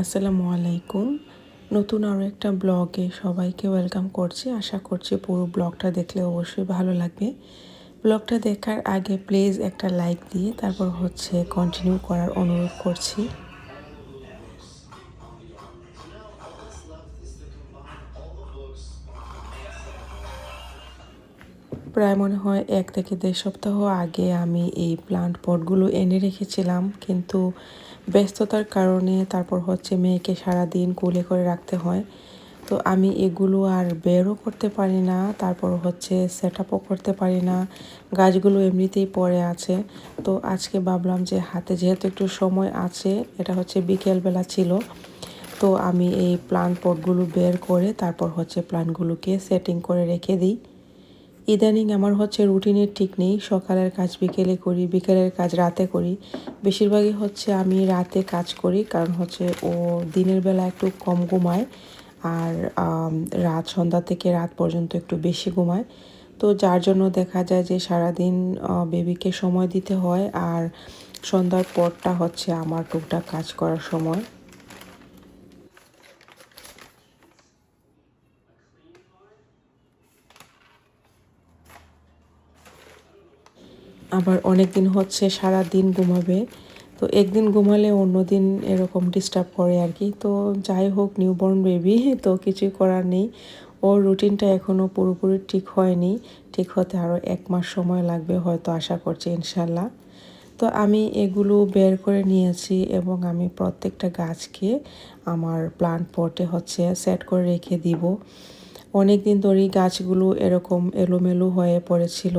আসসালামু আলাইকুম। নতুন আরও একটা ব্লগে সবাইকে ওয়েলকাম করছি। আশা করছি পুরো ব্লগটা দেখলে অবশ্যই ভালো লাগবে। ব্লগটা দেখার আগে প্লিজ একটা লাইক দিয়ে তারপর কন্টিনিউ করার অনুরোধ করছি। প্রায় মনে হয় 1 থেকে 1.5 সপ্তাহ আগে আমি এই প্লান্ট পটগুলো এনে রেখেছিলাম, কিন্তু ব্যস্ততার কারণে তারপর মেয়েকে সারাদিন কোলে করে রাখতে হয়। তো আমি এগুলো আর বেরও করতে পারি না, তারপর সেট আপও করতে পারি না। গাছগুলো এমনিতেই পড়ে আছে। তো আজকে ভাবলাম যে হাতে যেহেতু একটু সময় আছে, এটা বিকেলবেলা ছিল, তো আমি এই প্লান্ট পটগুলো বের করে তারপর প্লান্টগুলোকে সেটিং করে রেখে দিই। ইদানিং আমার রুটিনের ঠিক নেই, সকালের কাজ বিকেলে করি, বিকেলের কাজ রাতে করি। বেশিরভাগই আমি রাতে কাজ করি, কারণ ও দিনের বেলা একটু কম ঘুমায়, আর সন্ধ্যা থেকে রাত পর্যন্ত একটু বেশি ঘুমায়। তো যার জন্য দেখা যায় যে সারাদিন বেবিকে সময় দিতে হয়, আর সন্ধ্যার পরটা আমার টুকটাক কাজ করার সময়। আবার অনেক দিন সারা দিন ঘুমাবে, তো একদিন ঘুমালে অন্যদিন এরকম ডিস্টার্ব করে আর কি। তো যাই হোক, নিউবর্ন বেবি তো কিছুই করার নেই। ওর রুটিনটা এখনও পুরোপুরি ঠিক হয়নি, ঠিক হতে আরও 1 মাস সময় লাগবে হয়তো, আশা করছি ইনশাল্লাহ। তো আমি এগুলো বের করে নিয়েছি এবং আমি প্রত্যেকটা গাছকে আমার প্লান্ট পটে সেট করে রেখে দিব। অনেক দিন ধরেই গাছগুলো এরকম এলোমেলো হয়ে পড়েছিল,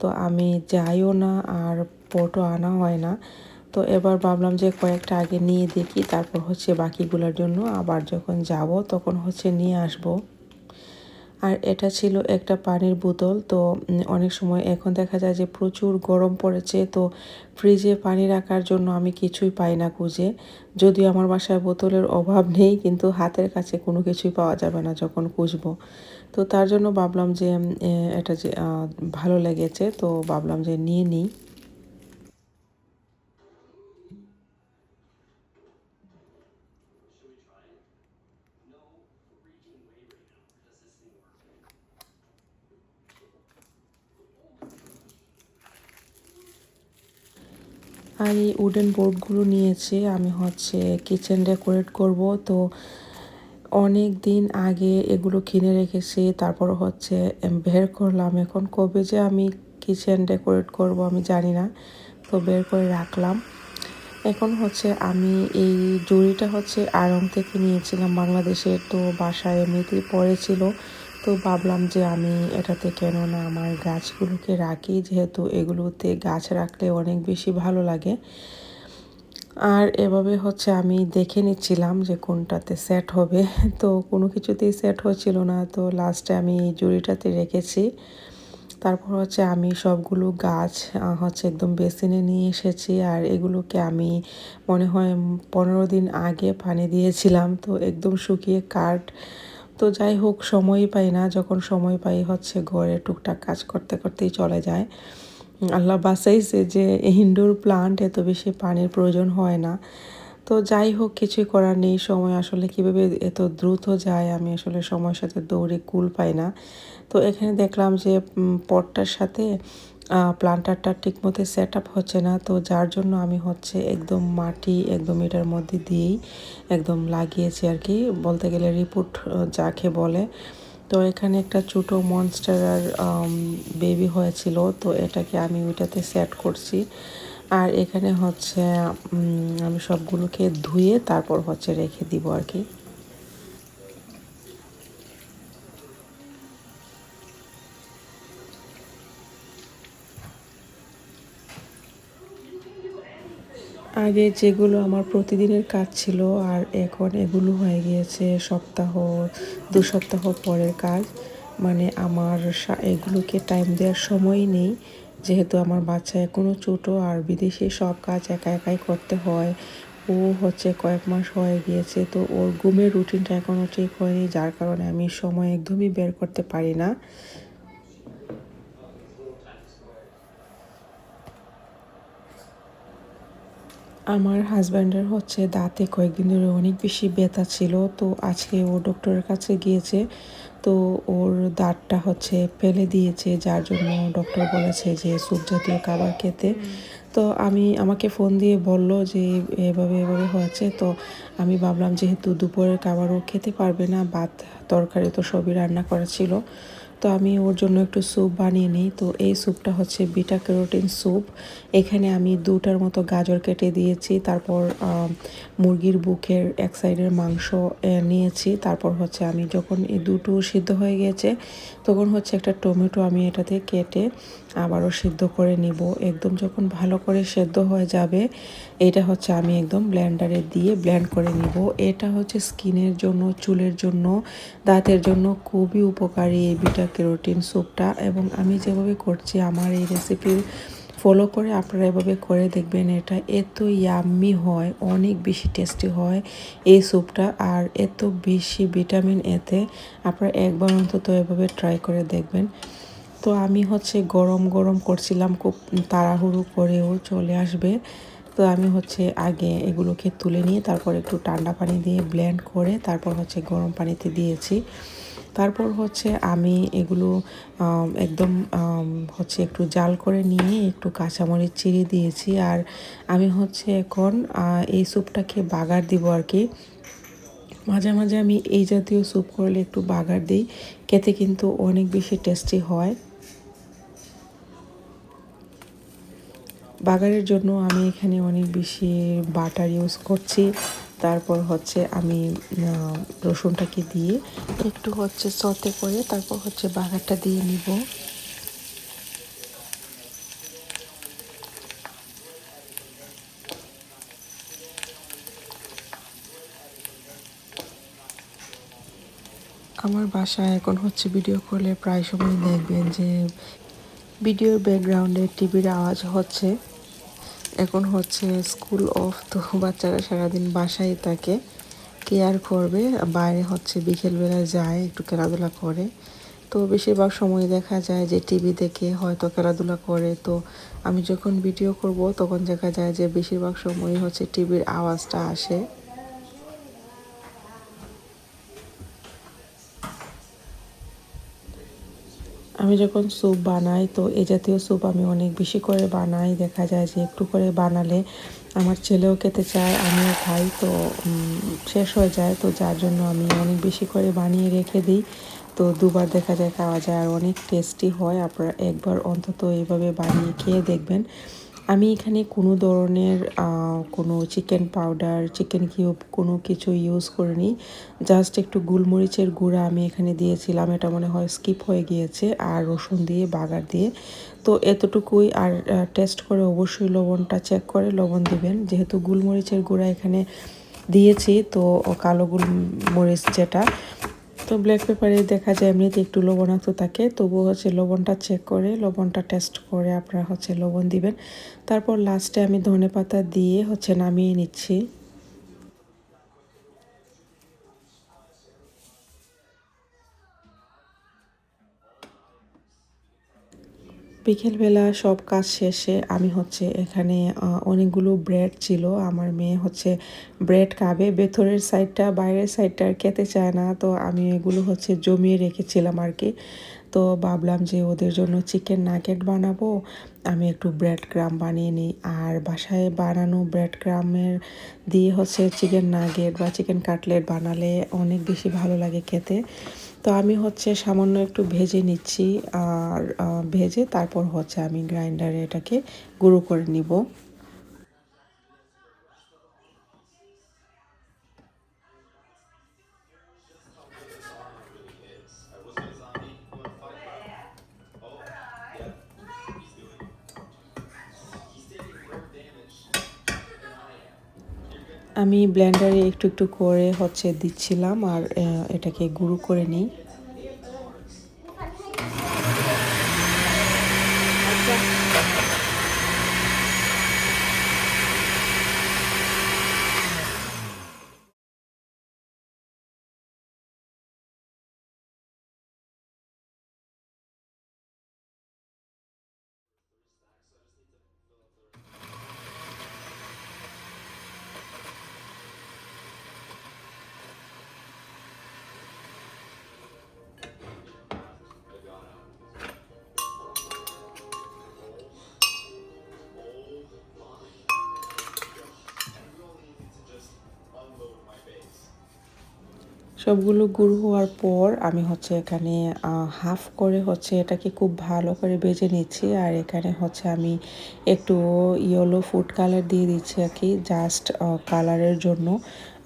তো আমি যাইও না আর পটও আনা হয় না। তো এবার ভাবলাম যে কয়েকটা আগে নিয়ে দেখি, তারপর বাকিগুলোর জন্য আবার যখন যাব তখন নিয়ে আসব। আর এটা ছিল একটা পানির বোতল। তো অনেক সময় এখন দেখা যায় যে প্রচুর গরম পড়েছে, তো ফ্রিজে পানি রাখার জন্য আমি কিছুই পাই না খুঁজে। যদিও আমার বাসায় বোতলের অভাব নেই, কিন্তু হাতের কাছে কোনো কিছুই পাওয়া যাবে না যখন খুঁজবো। তো তার জন্য ভাবলাম যে এটা যে ভালো লেগেছে, তো ভাবলাম যে নিয়ে নিই। আর এই উডেন বোর্ডগুলো নিয়েছি আমি কিচেন ডেকোরেট করব। তো অনেক দিন আগে এগুলো কিনে রেখেছি, তারপর বের করলাম। এখন কবে যে আমি কিচেন ডেকোরেট করব আমি জানি না, তো বের করে রাখলাম। এখন আমি এই জুড়িটা আড়ং থেকে নিয়েছিলাম বাংলাদেশের, তো বাসায় এমনিতেই পড়েছিল। তো ভাবলাম যে আমি এটাতে কেন না আমার গাছগুলোকে রাখি, যেহেতু এগুলোতে গাছ রাখলে অনেক বেশি ভালো লাগে। আর এভাবে আমি দেখে নিচ্ছিলাম যে কোনটাতে সেট হবে, তো কোনো কিছুতেই সেট হচ্ছিল না। তো লাস্টে আমি এই জুড়িটাতে রেখেছি। তারপর আমি সবগুলো গাছ একদম বেসিনে নিয়ে এসেছি, আর এগুলোকে আমি মনে হয় 15 দিন আগে পানি দিয়েছিলাম, তো একদম শুকিয়ে কাঠ। তো যাই হোক, সময়ই পাই না, যখন সময় পাই ঘরে টুকটাক কাজ করতে করতেই চলে যায়। আল্লাহ বাঁচাইছে যে ইনডোর প্লান্ট এত বেশি পানির প্রয়োজন হয় না। তো যাই হোক, কিছুই করার নেই, সময় আসলে কীভাবে এত দ্রুত যায়, আমি আসলে সময়ের সাথে দৌড়ে কুল পাই না। তো এখানে দেখলাম যে পটটার সাথে প্লান্টারটা ঠিকমতো সেট আপ হচ্ছে না, তো যার জন্য আমি একদম মাটি একদম এটার মধ্যে দিয়েই একদম লাগিয়েছি আর কি, বলতে গেলে রিপুট যাকে বলে। তো এখানে একটা ছোটো মনস্টার বেবি হয়েছিল, তো এটাকে আমি ওইটাতে সেট করছি। আর এখানে আমি সবগুলোকে ধুয়ে তারপর রেখে দিব আর কি। আগে যেগুলো আমার প্রতিদিনের কাজ ছিল, আর এখন এগুলো হয়ে গিয়েছে সপ্তাহ 2 সপ্তাহ পরের কাজ। মানে আমার এগুলোকে টাইম দেওয়ার সময়ই নেই, যেহেতু আমার বাচ্চা এখনও ছোটো, আর বিদেশে সব কাজ একা একাই করতে হয়। ও কয়েক মাস হয়ে গিয়েছে, তো ওর ঘুমের রুটিনটা এখনও ঠিক হয়নি, যার কারণে আমি সময় একদমই বের করতে পারি না। আমার হাজব্যান্ডের হচ্ছে দাঁতে কয়েকদিন ধরে অনেক বেশি ব্যথা ছিল, তো আজকে ও ডক্টরের কাছে গিয়েছে। তো ওর দাঁতটা হচ্ছে ফেলে দিয়েছে, যার জন্য ডক্টর বলেছে যে স্যুপ জাতীয় খাবার খেতে। তো আমাকে ফোন দিয়ে বলল যে এভাবে এভাবে হয়েছে। তো আমি ভাবলাম যেহেতু দুপুরের খাবারও খেতে পারবে না, ভাত তরকারি তো সবই রান্না করা ছিল, তো আমি ওর জন্য একটু স্যুপ বানিয়ে নিই। তো এই স্যুপটা হচ্ছে বিটা ক্যারোটিন স্যুপ। এখানে আমি 2টার মতো গাজর কেটে দিয়েছি, তারপর মুরগির বুকের এক সাইডের মাংস নিয়েছি। তারপর হচ্ছে আমি যখন এই দুটো সিদ্ধ হয়ে গিয়েছে, তখন হচ্ছে একটা টমেটো আমি এটাতে কেটে আবারও সিদ্ধ করে নিব। একদম যখন ভালো করে সেদ্ধ হয়ে যাবে, এটা হচ্ছে আমি একদম ব্লেন্ডারে দিয়ে ব্লেন্ড করে নিব। এটা হচ্ছে স্কিনের জন্য, চুলের জন্য, দাঁতের জন্য খুবই উপকারী এই বিটা ক্যারোটিন স্যুপটা। এবং আমি যেভাবে করছি আমার এই রেসিপি ফলো করে আপনারা এভাবে করে দেখবেন, এটা এত ইয়াম্মি হয়, অনেক বেশি টেস্টি হয় এই স্যুপটা, আর এত বেশি ভিটামিন এতে। আপনারা একবার অন্তত এভাবে ট্রাই করে দেখবেন। তো আমি হচ্ছে গরম গরম করছিলাম, খুব তাড়াহুড়ো করেও চলে আসবে। তো আমি হচ্ছে আগে এগুলোকে তুলে নিয়ে তারপর একটু ঠান্ডা পানি দিয়ে ব্লেন্ড করে তারপর হচ্ছে গরম পানিতে দিয়েছি। তারপর হচ্ছে আমি এগুলো একদম হচ্ছে একটু জাল করে নিয়ে একটু কাঁচামরিচ চিড়ে দিয়েছি। আর আমি হচ্ছে এখন এই স্যুপটাকে বাগার দিব আর কি। মাঝে মাঝে আমি এই জাতীয় স্যুপ করলে একটু বাগার দিই, খেতে কিন্তু অনেক বেশি টেস্টি হয়। বাগারের জন্য আমি এখানে অনেক বেশি বাটার ইউজ করছি। তারপর হচ্ছে আমি রসুনটাকে দিয়ে একটু হচ্ছে সতে করে তারপর হচ্ছে বাগারটা দিয়ে নিব। আমার বাসায় এখন হচ্ছে ভিডিও করলে প্রায় সময় দেখবেন যে ভিডিওর ব্যাকগ্রাউন্ডে টিভির আওয়াজ হচ্ছে। এখন হচ্ছে স্কুল অফ, তো বাচ্চারা সারাদিন বাসায় থাকে, কে আর করবে। বাইরে হচ্ছে বিকেলবেলা যায় একটু খেলাধুলা করে। তো বেশিরভাগ সময় দেখা যায় যে টিভি দেখে হয়তো খেলাধুলা করে। তো আমি যখন ভিডিও করব তখন দেখা যায় যে বেশিরভাগ সময় হচ্ছে টিভির আওয়াজটা আসে। আমি যখন স্যুপ বানাই, তো এই জাতীয় স্যুপ আমি অনেক বেশি করে বানাই। দেখা যায় যে একটু করে বানালে আমার ছেলেও খেতে চায়, আমিও খাই, তো শেষ হয়ে যায়। তো যার জন্য আমি অনেক বেশি করে বানিয়ে রেখে দিই। তো দুবার দেখা যায় খাওয়া যায়, আর অনেক টেস্টি হয়। আপনারা একবার অন্তত এইভাবে বানিয়ে খেয়ে দেখবেন। আমি এখানে কোনো ধরনের কোনো চিকেন পাউডার, চিকেন কিউব কোনো কিছু ইউজ করিনি। জাস্ট একটু গোলমরিচের গুঁড়া আমি এখানে দিয়েছিলাম, এটা মনে হয় স্কিপ হয়ে গিয়েছে, আর রসুন দিয়ে বাগার দিয়ে। তো এতটুকুই। আর টেস্ট করে অবশ্যই লবণটা চেক করে লবণ দিবেন, যেহেতু গোলমরিচের গুঁড়া এখানে দিয়েছি। তো কালো গোলমরিচ যেটা, তো ব্ল্যাক পেপারে দেখা যায় এমনিতে একটু লবণাক্ত থাকে, তবুও হচ্ছে লবণটা চেক করে লবণটা টেস্ট করে আপনারা হচ্ছে লবণ দিবেন। তারপর লাস্টে আমি ধনেপাতা দিয়ে হচ্ছে নামিয়ে নিচ্ছি। বিকেলবেলা সব কাজ শেষে আমি হচ্ছে এখানে অনেকগুলো ব্রেড ছিল, আমার মেয়ে হচ্ছে ব্রেড খাবে, ভেতরের সাইডটা বাইরের সাইডটা আর খেতে চায় না। তো আমি এগুলো হচ্ছে জমিয়ে রেখেছিলাম আর কি। তো ভাবলাম যে ওদের জন্য চিকেন নাগেট বানাবো, আমি একটু ব্রেড ক্রাম বানিয়ে নিই। আর বাসায় বানানো ব্রেড ক্রামের দিয়ে হচ্ছে চিকেন নাগেট বা চিকেন কাটলেট বানালে অনেক বেশি ভালো লাগে খেতে। তো আমি হচ্ছে সামান্য একটু ভেজে নিচ্ছি, আর ভেজে তারপর হচ্ছে আমি গ্রাইন্ডারে এটাকে গুঁড়ো করে নিব। আমি ব্লেন্ডারে একটু একটু করে হচ্ছে দিচ্ছিলাম, আর এটাকে গুঁড়ো করে নিই। সবগুলো গুঁড়ো হওয়ার পর আমি হচ্ছে এখানে হাফ করে হচ্ছে এটাকে খুব ভালো করে ভেজে নিচ্ছি। আর এখানে হচ্ছে আমি একটু ইয়েলো ফুড কালার দিয়ে দিচ্ছি আর কি, জাস্ট কালারের জন্য।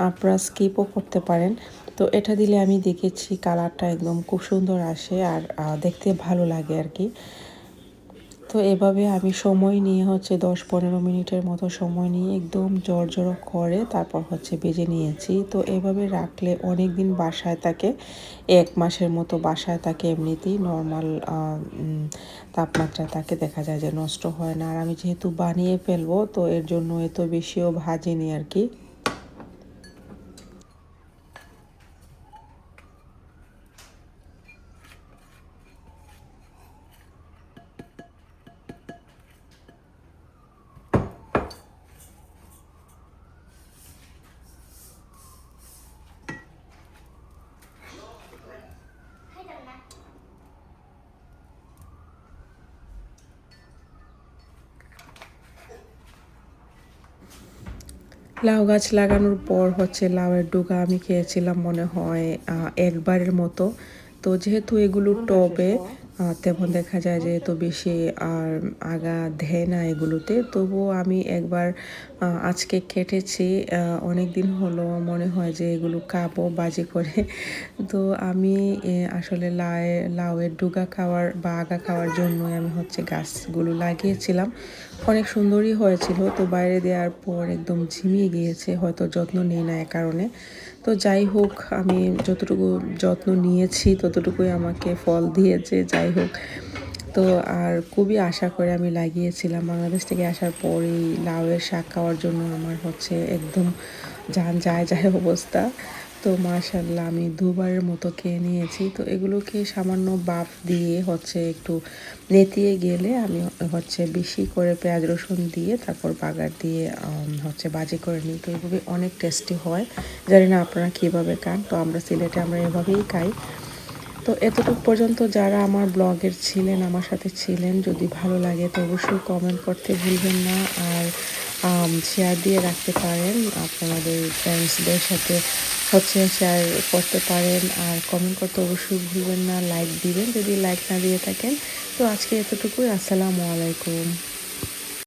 আপনারা স্কিপও করতে পারেন। তো এটা দিলে আমি দেখেছি কালারটা একদম খুব সুন্দর আসে আর দেখতে ভালো লাগে আর কি। তো এভাবে আমি সময় নিয়ে হচ্ছে 10-15 মিনিটের মতো সময় নিয়ে একদম জড়জড়ো করে তারপর হচ্ছে ভেজে নিয়েছি। তো এভাবে রাখলে অনেক দিন বাসায় থাকে, 1 মাসের মতো বাসায় থাকে, এমনিতেই নর্মাল তাপমাত্রা থাকে, দেখা যায় যে নষ্ট হয় না। আর আমি যেহেতু বানিয়ে ফেলবো তো এর জন্য এত বেশিও ভাজিনি আর কি। লাউ গাছ লাগানোর পর হচ্ছে লাউয়ের ডুগা আমি খেয়েছিলাম মনে হয় একবারের মতো। তো যেহেতু এগুলো টবে তেমন দেখা যায় যে এত বেশি আর আগা দেয় না এগুলোতে, তবুও আমি একবার আজকে কেটেছি। অনেক দিন হলো, মনে হয় যে এগুলো খাবো বাজি করে। তো আমি আসলে লাউয়ের ডুগা খাওয়ার বা আগা খাওয়ার জন্যই আমি হচ্ছে গাছগুলো লাগিয়েছিলাম। অনেক সুন্দরই হয়েছিল। তো বাইরে দেওয়ার পর একদম ঝিমিয়ে গিয়েছে, হয়তো যত্ন নিই না এ কারণে। তো যাই হোক, আমি যতটুকু যত্ন নিয়েছি ততটুকুই আমাকে ফল দিয়েছে, যাই হোক। তো আর খুবই আশা করে আমি লাগিয়েছিলাম। বাংলাদেশ থেকে আসার পরেই লাউয়ের শাক খাওয়ার জন্য আমার হচ্ছে একদম জান যায় যায় অবস্থা। তো মাশাআল্লাহ আমি দুবারের মতো খেয়ে নিয়েছি। তো এগুলোকে সামান্য বাফ দিয়ে হচ্ছে একটু নেতিয়ে গেলে আমি হচ্ছে বেশি করে পেঁয়াজ রসুন দিয়ে তারপর বাগার দিয়ে হচ্ছে ভাজি করে নিই। তো এভাবে অনেক টেস্টি হয়। জানি না আপনারা কীভাবে খান, তো আমরা সিলেটে আমরা এভাবেই খাই। তো এতটুকু পর্যন্ত যারা আমার ব্লগের ছিলেন, আমার সাথে ছিলেন, যদি ভালো লাগে তো অবশ্যই কমেন্ট করতে ভুলবেন না। আর শেয়ার দিয়ে রাখতে পারেন, আপনাদের ফ্রেন্ডসদের সাথে হচ্ছে শেয়ার করতে পারেন। আর কমেন্ট করতে অবশ্যই ভুলবেন না, লাইক দিবেন যদি লাইক না দিয়ে থাকেন। তো আজকে এতটুকুই। আসসালামু আলাইকুম।